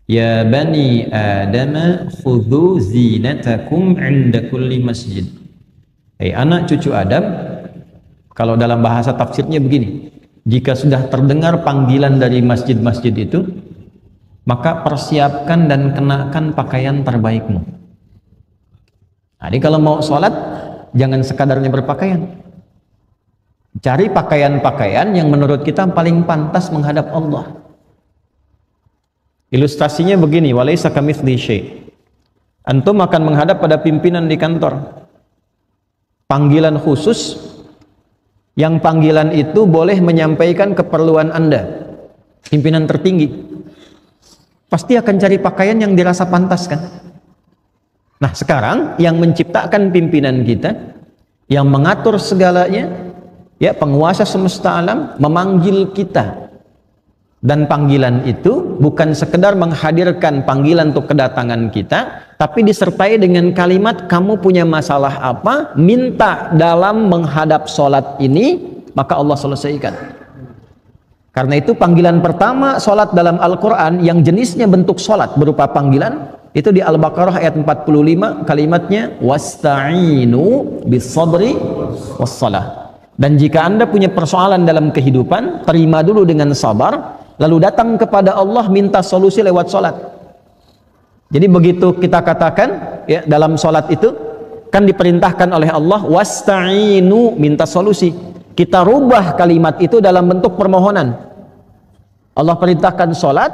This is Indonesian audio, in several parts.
Ya bani Adam khudhu zinatakum 'inda kulli masjid. Hai anak cucu Adam, kalau dalam bahasa tafsirnya begini, jika sudah terdengar panggilan dari masjid-masjid itu, maka persiapkan dan kenakan pakaian terbaikmu. Jadi kalau mau sholat, jangan sekadarnya berpakaian. Cari pakaian-pakaian yang menurut kita paling pantas menghadap Allah. Ilustrasinya begini, walaysa kamitslihi syai'. Antum akan menghadap pada pimpinan di kantor. Panggilan khusus, yang panggilan itu boleh menyampaikan keperluan Anda. Pimpinan tertinggi. Pasti akan cari pakaian yang dirasa pantas kan? Nah sekarang yang menciptakan pimpinan kita, yang mengatur segalanya, ya penguasa semesta alam memanggil kita, dan panggilan itu bukan sekedar menghadirkan panggilan untuk kedatangan kita, tapi disertai dengan kalimat kamu punya masalah apa, minta dalam menghadap sholat ini, maka Allah selesaikan. Karena itu panggilan pertama sholat dalam Al-Quran yang jenisnya bentuk sholat berupa panggilan itu di Al-Baqarah ayat 45, kalimatnya wasta'inu bis-sabri was-salah. Dan jika Anda punya persoalan dalam kehidupan, terima dulu dengan sabar, lalu datang kepada Allah minta solusi lewat sholat. Jadi begitu kita katakan ya, dalam sholat itu kan diperintahkan oleh Allah wasta'inu, minta solusi. Kita rubah kalimat itu dalam bentuk permohonan. Allah perintahkan sholat,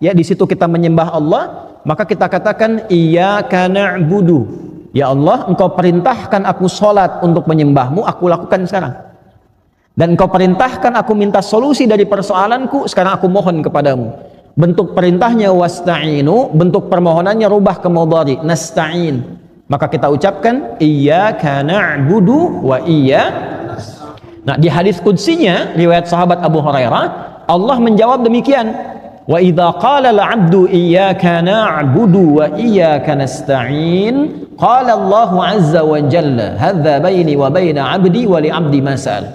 ya di situ kita menyembah Allah, maka kita katakan iyyaka na'budu. Ya Allah, engkau perintahkan aku sholat untuk menyembahmu, aku lakukan sekarang. Dan engkau perintahkan aku minta solusi dari persoalanku, sekarang aku mohon kepadamu. Bentuk perintahnya wasta'inu, bentuk permohonannya rubah ke mudhari, nasta'in. Maka kita ucapkan iyyaka na'budu wa Nah di hadis qudsinya riwayat sahabat Abu Hurairah, Allah menjawab demikian, wa idza qala al-'abdu iyyaka na'budu wa iyyaka nasta'in qala Allahu 'azza wa jalla hadza baini wa baina 'abdi wa li 'abdi ma sa'al.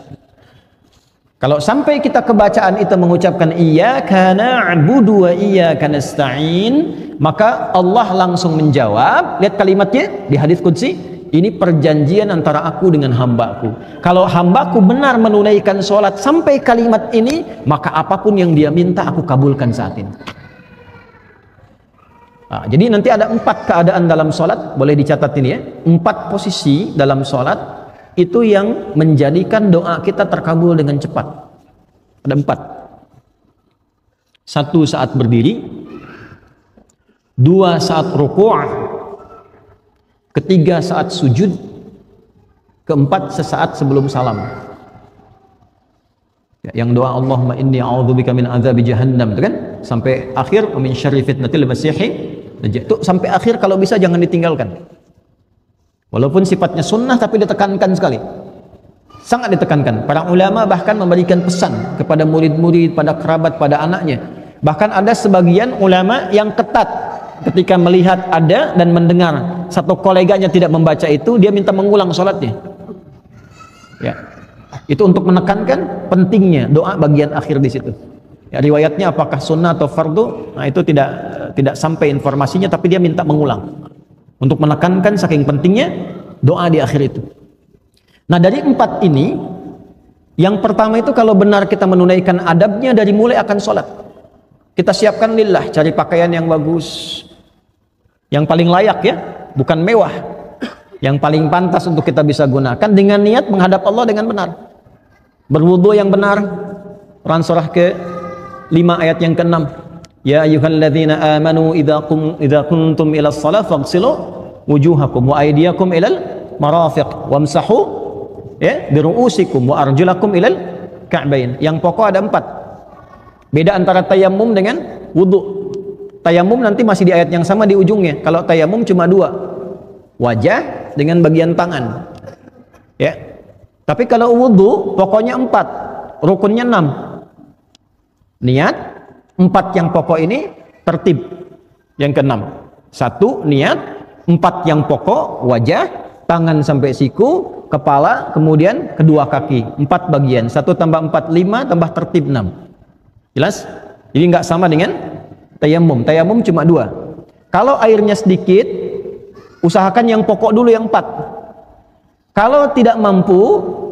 Kalau sampai kita kebacaan itu mengucapkan iyyaka na'budu wa iyyaka nasta'in, maka Allah langsung menjawab. Lihat kalimatnya di hadis qudsi, ini perjanjian antara aku dengan hambaku. Kalau hambaku benar menunaikan sholat sampai kalimat ini, maka apapun yang dia minta aku kabulkan saat ini. Nah, jadi nanti ada 4 keadaan dalam sholat, boleh dicatat ini ya, 4 posisi dalam sholat itu yang menjadikan doa kita terkabul dengan cepat. Ada 4. 1 saat berdiri, 2 saat ruku', 3 saat sujud, 4 sesaat sebelum salam. Ya, yang doa Allahumma inni a'udzubika min adzabi jahannam itu kan sampai akhir min syarri fitnatil masiihi itu sampai akhir, kalau bisa jangan ditinggalkan. Walaupun sifatnya sunnah tapi ditekankan sekali. Sangat ditekankan. Para ulama bahkan memberikan pesan kepada murid-murid, pada kerabat, pada anaknya. Bahkan ada sebagian ulama yang ketat ketika melihat ada dan mendengar satu koleganya tidak membaca itu, dia minta mengulang sholatnya. Ya, itu untuk menekankan pentingnya doa bagian akhir di situ. Ya, riwayatnya apakah sunnah atau fardu, nah itu tidak sampai informasinya, tapi dia minta mengulang untuk menekankan saking pentingnya doa di akhir itu. Nah dari 4 ini, yang pertama itu kalau benar kita menunaikan adabnya dari mulai akan sholat, kita siapkan lillah, cari pakaian yang bagus, yang paling layak ya, bukan mewah, yang paling pantas untuk kita bisa gunakan dengan niat menghadap Allah dengan benar. Berwudu yang benar, Quran surah ke-5 ayat yang ke-6, ya ayyuhalladzina amanu idza kuntum ila shalah faghsilu wujuhakum wa aydiyakum ilal marafiq wamsahu ya biru'usikum wa arjulakum ilal ka'bain. Yang pokok ada 4. Beda antara tayammum dengan wudu. Tayammum nanti masih di ayat yang sama di ujungnya. Kalau tayammum cuma 2, wajah dengan bagian tangan ya. Tapi kalau wudu pokoknya 4, rukunnya 6. Niat 4 yang pokok ini tertib. Yang ke-6, 1 niat, 4 yang pokok wajah, tangan sampai siku, kepala, kemudian kedua kaki, 4 bagian. 1 tambah 4 5 tambah tertib 6. Jelas? Jadi nggak sama dengan Tayamum. Tayamum cuma 2. Kalau airnya sedikit, usahakan yang pokok dulu yang 4. Kalau tidak mampu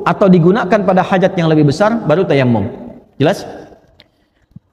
atau digunakan pada hajat yang lebih besar, baru tayamum. Jelas?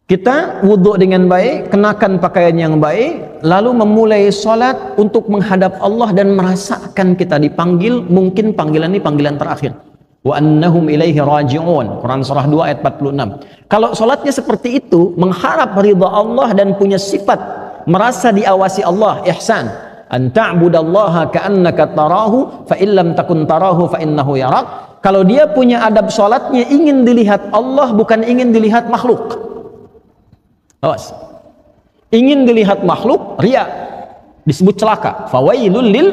Kita wudhu dengan baik, kenakan pakaian yang baik, lalu memulai sholat untuk menghadap Allah dan merasakan kita dipanggil, mungkin panggilan ini panggilan terakhir. Wa annahum ilaihi raji'un. Quran surah 2 ayat 46. Kalau sholatnya seperti itu, mengharap ridha Allah dan punya sifat merasa diawasi Allah, ihsan. An ta'budallaha ka'annaka tarahu fa illam takun tarahu fa innahu yarak. Kalau dia punya adab sholatnya ingin dilihat Allah, bukan ingin dilihat makhluk. Awas. Ingin dilihat makhluk, riya, disebut celaka. Fawailul lil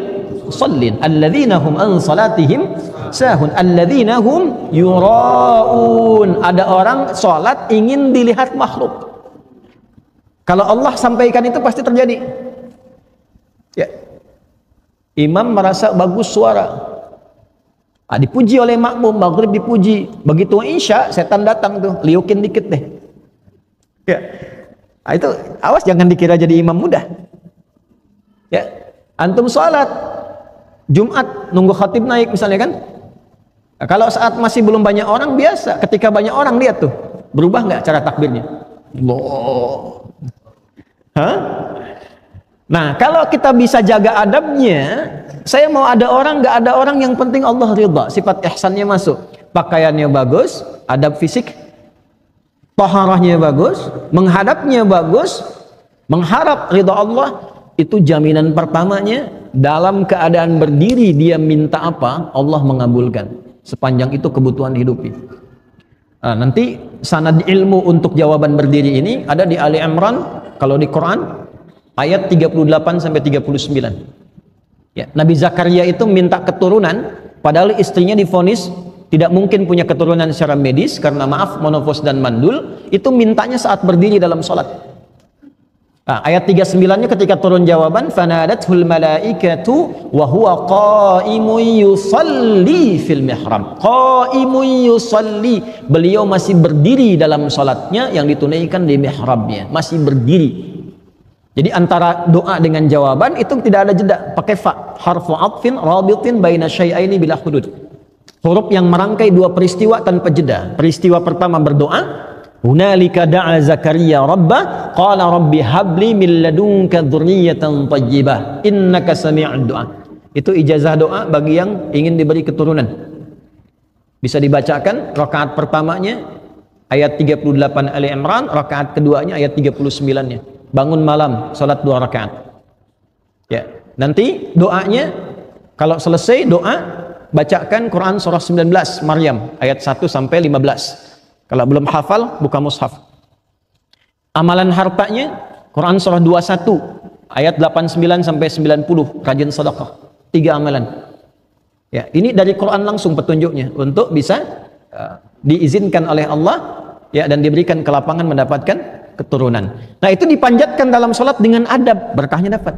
musallin alladzina hum an salatihim sahun alladzina hum yuraun. Ada orang salat ingin dilihat makhluk. Kalau Allah sampaikan itu pasti terjadi. Ya. Imam merasa bagus suara. Dipuji oleh makmum, maghrib dipuji. Begitu isya, setan datang tuh, liukin dikit deh. Ya. Nah, itu awas jangan dikira jadi imam mudah. Ya, antum sholat Jumat nunggu khatib naik misalnya kan. Nah, kalau saat masih belum banyak orang biasa, ketika banyak orang lihat tuh berubah nggak cara takbirnya? Allah. Hah? Nah, kalau kita bisa jaga adabnya, saya mau ada orang nggak ada orang, yang penting Allah ridha, sifat ihsannya masuk, pakaiannya bagus, adab fisik, taharahnya bagus, menghadapnya bagus, mengharap ridha Allah, itu jaminan pertamanya. Dalam keadaan berdiri dia minta apa, Allah mengabulkan, sepanjang itu kebutuhan hidupi. Nah, nanti sanad ilmu untuk jawaban berdiri ini ada di Ali Imran, kalau di Quran ayat 38 sampai 39. Ya, Nabi Zakaria itu minta keturunan, padahal istrinya divonis tidak mungkin punya keturunan secara medis karena maaf monofos dan mandul. Itu mintanya saat berdiri dalam sholat. Nah, ayat 39-nya ketika turun jawaban, fanadathul malaikatu wa huwa qaimun yusalli fil mihrab. Qaimun yusalli, beliau masih berdiri dalam sholatnya yang ditunaikan di mihrabnya, masih berdiri. Jadi antara doa dengan jawaban itu tidak ada jeda, pakai fa, harfu atfin rabitin baina syai'aini bila hudud. Huruf yang merangkai dua peristiwa tanpa jeda. Peristiwa pertama berdoa, hunalika da'a Zakaria rabbah qala rabbi habli min ladunka dzurriyyatan thayyibah innaka sami'ud du'a. Itu ijazah doa bagi yang ingin diberi keturunan. Bisa dibacakan rakaat pertamanya ayat 38 Ali Imran, rakaat keduanya ayat 39-nya. Bangun malam salat 2 rakaat. Ya, nanti doanya kalau selesai doa bacakan Quran surah 19 Maryam ayat 1 sampai 15. Kalau belum hafal buka mushaf. Amalan hartanya Quran surah 21 ayat 89 sampai 90, rajin sedekah. 3 amalan. Ya, ini dari Quran langsung petunjuknya untuk bisa diizinkan oleh Allah ya dan diberikan kelapangan mendapatkan keturunan. Nah, itu dipanjatkan dalam sholat dengan adab, berkahnya dapat.